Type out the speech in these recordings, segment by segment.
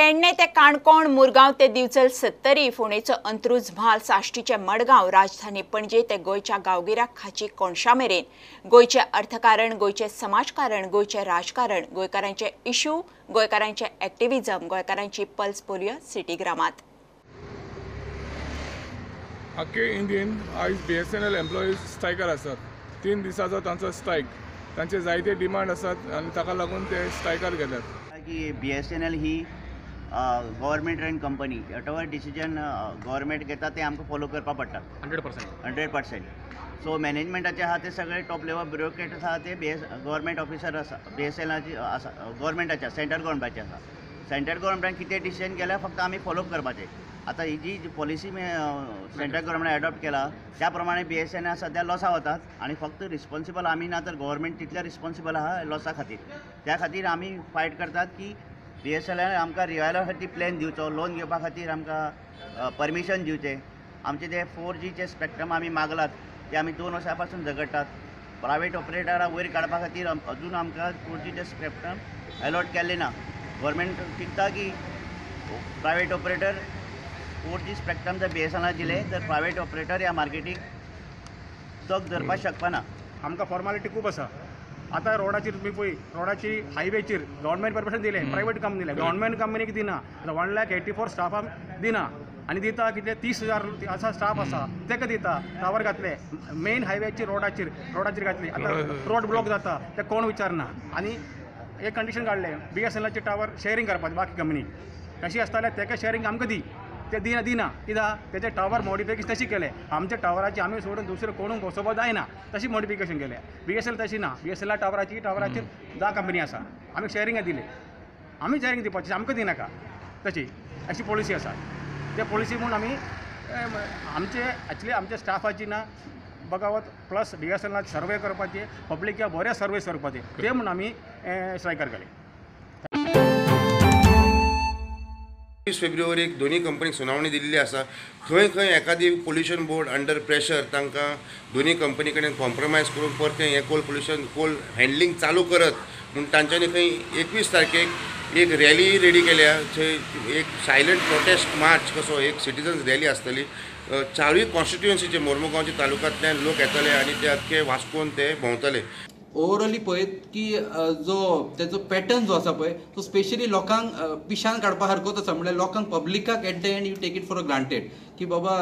पेडणे ते काणकोण, मुरगांव ते दिवचल 70, फोंडेचो अंत्रुज म्हाल, साश्टीचे मडगांव, राजधानी पणजे ते गोयच्या गांवगिऱ्या खाची कोणशा मेरेन गोयचे अर्थकारण, गोयचे समाजकारण, गोयचे राजकारण, गोंयकारांचे इश्यू, गोंयकारांचे एक्टिव्हिजम, गोंयकारांची पल्स पोलियो सिटी ग्रामात. आख्खे इंडियन आयज BSNL एम्प्लॉईज स्ट्रायकार आसात. 3 दिसांचो तांचो स्ट्रायक. तांचे जायते डिमांड आसात आनी ताका लागून ते स्ट्रायकार गेल्यात. की BSNL ही government run company, whatever decision government घेता ते आमकां फॉलो करपा पडटा 100%. सो मॅनेजमेंटाचे आहा ते सगळे टॉप लेवल ब्युरोक्रेट्स आहा ते गव्हर्मेंट ऑफिसर आसा, BSNLची आसा, गव्हर्मेंटाचे सेंट्रल गव्हर्मेंटाचे आसा. सेंट्रल गव्हर्मेंटान कितें डिसिजन केल्यार फक्त आमी फॉलो करपाचें. आता ही जी पॉलिसी सेंट्रल गव्हर्मेंटान एडॉप्ट केला त्या प्रमाणे BSNL सध्या लॉसा वतात आणि फक्त रिस्पॉन्सिबल आमी ना, तर गव्हर्मेंट तितले रिस्पॉन्सिबल आहा लॉसा खातीर. त्या खातीर आमी फायट करतात की BSNL आमकां रिवायवला खातीर प्लॅन दिवचो, लोन घेवपा खातीर आमकां परमिशन दिवचें. आमचे ते 4Gचे स्पेक्ट्रम आमी मागलात ते आमी 2 वर्सां पासून झगडटात. प्रायवेट ऑपरेटराक वयर काडपा खातीर अजून आमकां 4Gचे स्पेक्ट्रम अलॉट केल्ले ना. गव्हर्मेंट चिंतता की प्रायवेट ऑपरेटर 4G स्पेक्ट्रम जर BSNL दिले तर प्रायवेट ऑपरेटर ह्या मार्केटीक तग धरपाक शकपाना. आमकां फॉर्मालिटी खूब आसा. आतां रोडाचेर तुमी पळय, रोडाची हायवेचेर गव्हर्मेंट परमिशन दिले, प्रायवेट कंपनी दिले, गव्हर्मेंट कंपनीक दिना. 1,84,00,000 स्टाफाक दिना आनी दिता कितें 30,000 असा स्टाफ आसा तेका दिता. टावर घातले मेन हायवेचेर रोडाचेर घातले. आतां रोड ब्लॉक जाता ते कोण विचारना. आनी एक कंडिशन काडले BSNLचे टावर शेअरिंग करपाचे बाकी कंपनी. कशी आसताले तेका शेअरिंग आमकां दी, ते दिना कित्याक तेजे टावर मॉडिफिकेशन तशी केले. आमच्या टावराची आमी सोडून दुसरे कोणूक वचोवपा जायना तशी मॉडिफिकेशन केले. BSNL तशी ना. BSNL टावराचेर 10 कंपनी आसा, आमी शेअरिंग दिले, आमी शेअरिंग दिवपाची, आमकां दिनाका तशी अशी पॉलिसी आसा. ते पॉलिसी म्हणून आमी आमचे एक्चुअली आमच्या स्टाफाची ना बगावत प्लस BSNL सर्वे करपाचे, पब्लीक बरे सर्वीस करपाचे ते म्हणून आमी स्ट्रायकार केले. 20 फेब्रुवारीक दोन्ही कंपनीक सुनावणी दिल्ली आसा. खंय एखादी पोल्युशन बोर्ड अंडर प्रेशर तांकां दोन्ही कंपनी कडेन कॉम्प्रोमायज करून परतें हें कोल हँडलिंग चालू करत म्हणून तांच्यांनी खंय 21 तारखेक एक रॅली रेडी केल्या. थंय एक सायलंट प्रोटेस्ट मार्च कसो एक सिटिजन्स रॅली आसतली. 4 कॉन्स्टिट्युएन्सीचे मोर्मुगांवचे तालुक्यांतल्यान लोक येतले आनी ते अख्खे वास्कोन ते भोंवतले. ओवरऑली पळयत की जो तेजो पॅटर्न जो आसा पळय तो स्पेशली लोकांक पिशान काडपा सारकोच आसा. म्हणजे लोकांक पब्लिकाक at the end you take it for granted की बाबा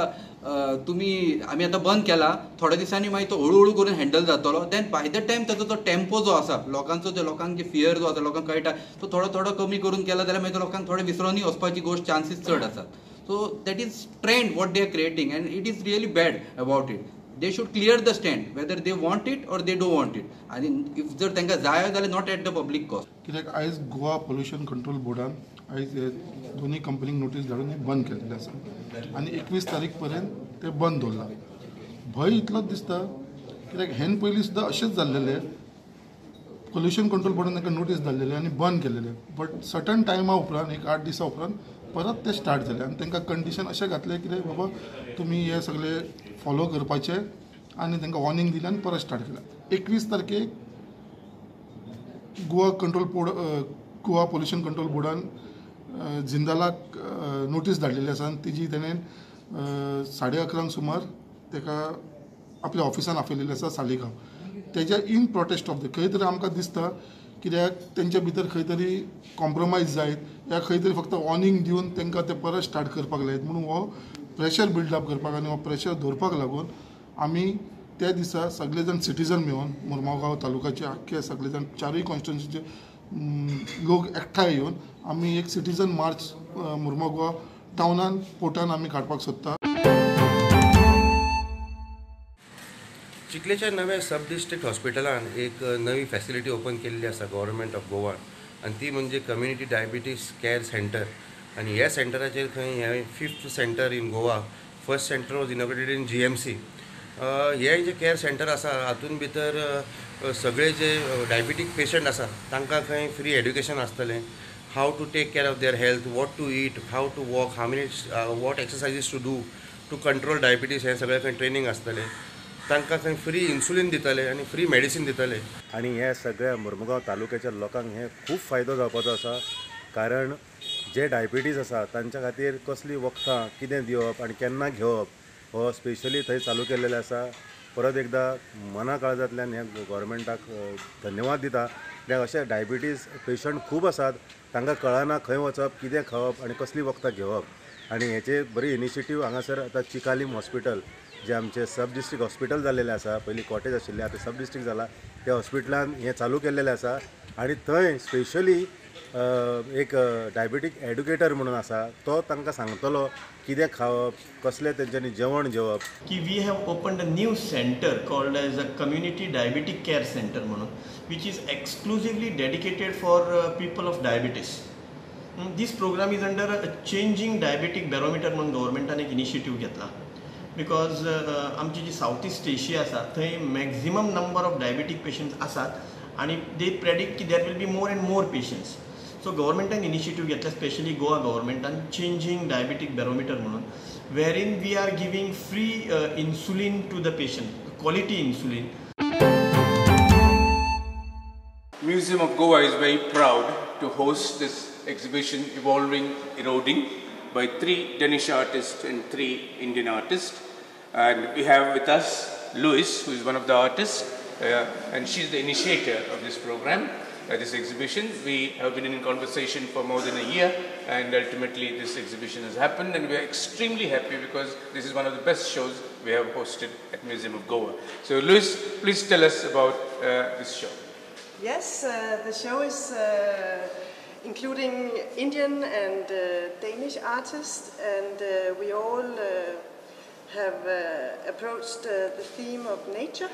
तुमी आमी आतां बंद केला, थोड्या दिसांनी मागीर तो हळू करून हँडल जातलो. देन बाय द टायम ताजो तो टेम्पो जो आसा लोकांक जे फियर जो आसा लोकांक कळटा तो थोडो कमी करून केला जाल्यार मागीर लोकांक थोडे विसरोनी वचपाची गोश्ट चान्सीस चड आसात. So that is trend what they are creating and it is really bad about it. They should clear the stand whether they want it or they don't want it. And if जर तांकां जाय जाल्यार not at the public cost. कित्याक आयज Goa pollution control बोर्डान आयज दोन्ही कंपनीक notice धाडून हें बंद केल्लें आसा आनी 21 तारीख पर्यंत ते बंद दवरला. भंय इतलोच दिसता कित्याक हेन पयलीं सुद्दां अशेंच जाल्लेलें. पोल्युशन कंट्रोल बोर्डान तांकां नोटीस धाडलेले आनी बंद केलेले. बट सर्टन टायमा उपरांत 8 दिसां उपरांत परत ते स्टार्ट जाले आनी तांकां कंडिशन अशें घातलें कितें बाबा तुमी हे सगळे फॉलो करपाचे आनी तांकां वॉर्निंग दिलें आनी परत स्टार्ट केला. 21 तारखेक गोवा पोल्युशन कंट्रोल बोर्डान जिंदालाक नोटीस धाडलेली आसा आनी तेजी तेणें 11:30 सुमार ताका आपल्या ऑफिसान आपयलेली आसा सालिगांव. तेज्या इन प्रोटेस्ट ऑफ खंय तरी आमकां दिसता कित्याक तेंच्या भितर खंय तरी कॉम्प्रोमायज जायत या खंय तरी फक्त वॉर्निंग दिवन तांकां ते परत स्टार्ट करपाक लायत म्हणून हो प्रेशर बिल्डअप करपाक आनी हो प्रेशर दवरपाक लागून आमी त्या दिसा सगळे जाण सिटीजन मेळून मुरमागांव तालुक्याचे आख्खे सगळे जाण 4 कॉन्स्टिट्युएन्सीचे लोक एकठांय येवन आमी एक सिटीजन मार्च मुरमागांव टावनान पोर्टान आमी काडपाक सोदता. चिखलेच्या नव्या सब डिस्ट्रिक्ट हॉस्पिटलान एक नवी फॅसिलिटी ओपन केल्ली आसा गव्हर्मेंट ऑफ गोवा आनी ती म्हणजे कम्युनिटी डायबिटीस केअर सेंटर. आनी ह्या सेंटराचेर खंय हें 5th centre in Goa. First centre was inaugurated in GMC. हे जे केअर सेंटर आसा हातून भितर सगळे जे डायबिटीक पेशंट आसा तांकां खंय फ्री एड्युकेशन आसतलें. How to take care of their health, what to eat, how to walk, how many what exercises to control diabetes हें सगळें खंय ट्रेनिंग आसतलें. तांकां खंय फ्री इन्सुलीन दितले आनी फ्री मेडिसीन दितले. आनी हे सगळ्या मुरमुगांव तालुक्याच्या लोकांक हे खूब फायदो जावपाचो आसा. कारण जे डायबिटीज आसा तांच्या खातीर कसली वखदां कितें दिवप आनी केन्ना घेवप हो स्पेशली थंय चालू केल्लेले आसा. परत एकदा मना काळजांतल्यान ह्या गव्हर्मेंटाक धन्यवाद दिता. कित्याक अशे डायबिटीज पेशंट खूब आसात, तांकां कळना खंय वचप, कितें खावप आनी कसली वखदां घेवप. आनी हेचे बरी इनिशिएटीव हांगासर आतां चिकालीम हॉस्पिटल जे आमचे सब डिस्ट्रिक्ट हॉस्पिटल जाल्लेले आसा, पयलीं कॉटेज आशिल्ले आतां सब डिस्ट्रिक्ट जाला, त्या हॉस्पिटलान हें चालू केल्लेलें आसा. आनी थंय स्पेशली एक डायबिटीक एड्युकेटर म्हणून आसा, तो तांकां सांगतलो कितें खावप, कसलें तेंच्यांनी जेवण जेवप. की we have opened a new centre called as a community diabetic care centre म्हणून, which is exclusively dedicated for people of diabetes. This programme is under a changing diabetic barometer म्हणून गव्हर्मेंटान एक इनिशिएटीव घेतला. बिकॉज आमची जी south east Asia आसा थंय maximum number of diabetic patients आसात आनी दे प्रेडिक्ट की there will be more and more patients. So गव्हर्मेंटान इनिशिएटीव घेतला, स्पेशली गोवा गव्हर्मेंटान, चेंजिंग डायबिटीक बॅरोमिटर म्हणून, wherein we are giving free insulin to the patient, quality insulin. Museum of Goa is very proud to host this exhibition, Evolving Eroding, by 3 Danish artists and 3 Indian artists. And we have with us Louis, who is one of the artists, and she's the initiator of this program, this exhibition. We have been in conversation for more than a year, and ultimately this exhibition has happened, and we are extremely happy because this is one of the best shows we have hosted at Museum of Goa. So Louis, please tell us about this show. Yes, the show is including Indian and Danish artists, and we all have approached the theme of nature,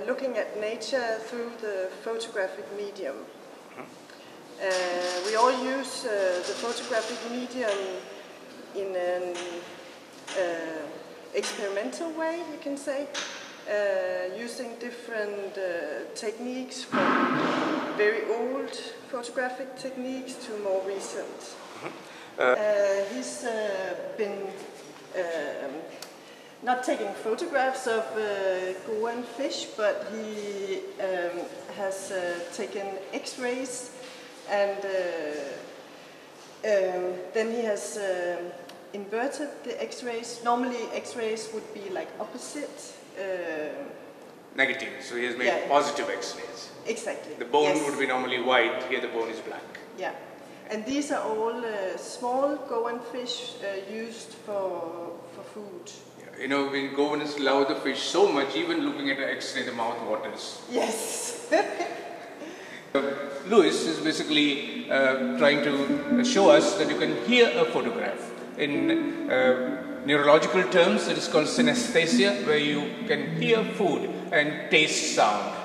looking at nature through the photographic medium. We all use the photographic medium in an experimental way, you can say, using different techniques, from very old photographic techniques to more recent. He's been not taking photographs of Goan fish, but he has taken X-rays, and then he has inverted the X-rays. Normally X-rays would be like opposite. Negative, so he has made positive X-rays. Exactly. The bone would be normally white, here the bone is black. Yeah, and these are all small Goan fish used for food. You know, when Goans love the fish so much, even looking at the X-ray, the mouth waters. Yes. Louis is basically trying to show us that you can hear a photograph. In neurological terms, it is called synesthesia, where you can hear food and taste sound.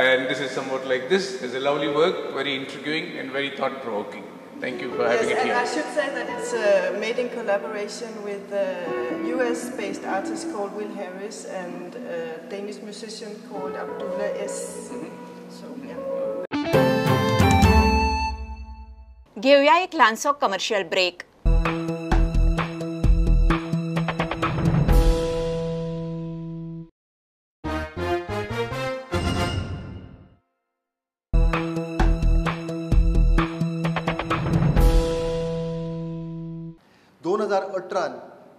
And this is somewhat like this. It's a lovely work, very intriguing and very thought-provoking. Thank you for having it here. And I should say that it's made in collaboration with a US-based artist called Will Harris and a Danish musician called Abdullah S. So, yeah. घेऊया एक लहानसो commercial break.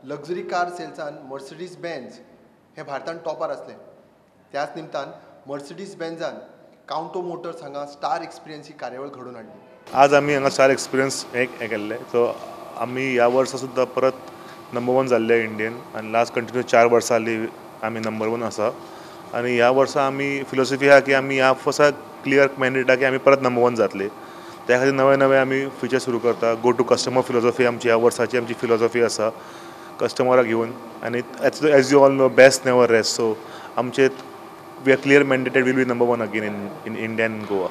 Luxury car सेल्सान Mercedes Benz हे भारतांत टॉपार असले. त्याच निमतान मर्सिडीज बेन्झान काउंटो मोटर्स हांगा स्टार एक्सपिरियन्स ही कार्यावळ घडोवन हाडली. आज आमी हांगा स्टार एक्सपिरियन्स केल्ले. सो आमी ह्या वर्सा सुद्दां परत नंबर 1 जाल्ले इंडियन, आनी लास्ट कंटिन्यू 4 वर्सां जाली आमी नंबर 1 आसा. आनी ह्या वर्सा आमी फिलॉसॉफी आहा की आमी ह्या वर्सा क्लियर मॅन्डेट आहा की आमी परत नंबर 1 जातले. त्या खातीर नवे नवे आमी फिचर सुरू करता. गो टू कस्टमर फिलॉसॉफी आमची ह्या वर्साची आमची फिलॉसॉफी आसा, कस्टमराक घेवन. आनी as you all know, best never rest. So आमचे we are clear mandated will be number 1 again in India and Goa.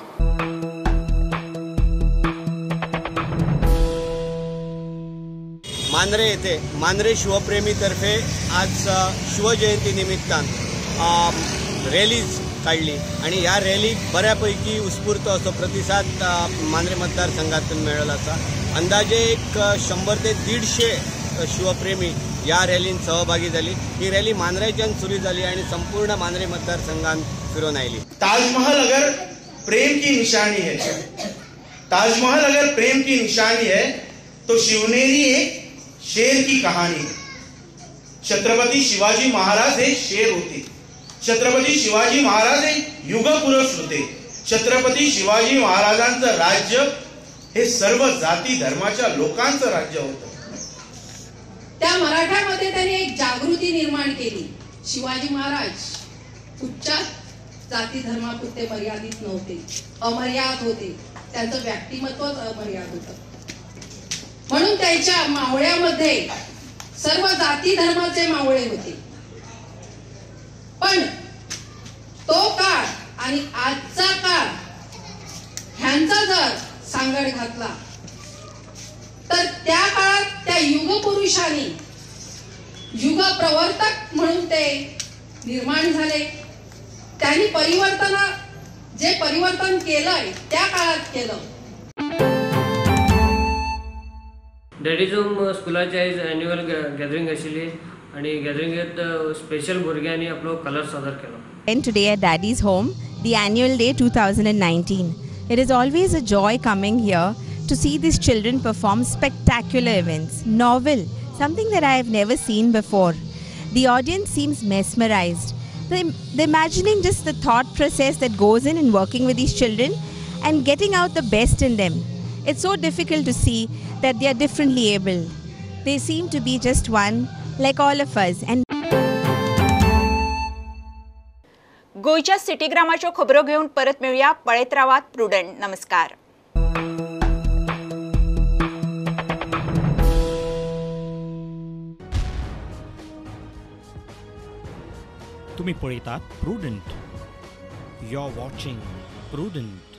Mandrem येथे मांद्रे शिवप्रेमीतर्फे आज शिवजयंती निमित्तान रॅलीज काढली आणि ह्या रॅलीक बऱ्यापैकी उत्स्फूर्त असो प्रतिसाद मांद्रे मतदारसंघातून मेळ्ळो आसा. अंदाजे एक 100 ते 150 शिवप्रेमी या रॅलीन सहभागी झाली. ही रॅली मांद्रेच्यान सुरू झाली आणि संपूर्ण मांद्रे मतदारसंघात फिरून आयली. ताजमहल अगर प्रेम की निशानी है ताजमहल अगर प्रेम की निशानी है तो शिवनेरी एक शेर की कहानी है. छत्रपती शिवाजी महाराज हे शेर होते. छत्रपती शिवाजी महाराज हे युगपुरुष होते. छत्रपती शिवाजी महाराजांचं राज्य हे सर्व जाती धर्माच्या लोकांचं राज्य होतं. त्या मराठ्यामध्ये त्यांनी एक जागृती निर्माण केली. शिवाजी महाराज कुठच्याच जाती धर्मापुरते मर्यादित नव्हते, अमर्याद होते. त्यांचं व्यक्तिमत्वच अमर्याद होतं. म्हणून त्यांच्या मावळ्यामध्ये सर्व जाती धर्माचे मावळे होते. पण तो काळ आणि आजचा काळ ह्यांचा जर सांगड घातला तर त्या काळात त्या युगपुरुषांनी युग प्रवर्तक म्हणून ते निर्माण झाले. त्यांनी जे परिवर्तन केलंय त्या काळात केलं. डॅडीजूम स्कुलाची आयज एन्युअल गॅदरिंग आशिल्ली आणि गॅदरिंगेंत स्पेशल भुरग्यांनी आपलो कलर सादर केलो. And today at Daddy's home, the annual day 2019. It is always a joy coming here to see these children perform spectacular events, novel, something that I have never seen before. The audience seems mesmerized. They're imagining just the thought process that goes in working with these children and getting out the best in them. It's so difficult to see that they are differently able. They seem to be just one, like all of us. And गोयच्या सिटीग्रामाच्यो खबरो घेऊन परत मिळूया. पळयत रावात prudent. नमस्कार. तुम्ही पळयतात Prudent. You are watching prudent.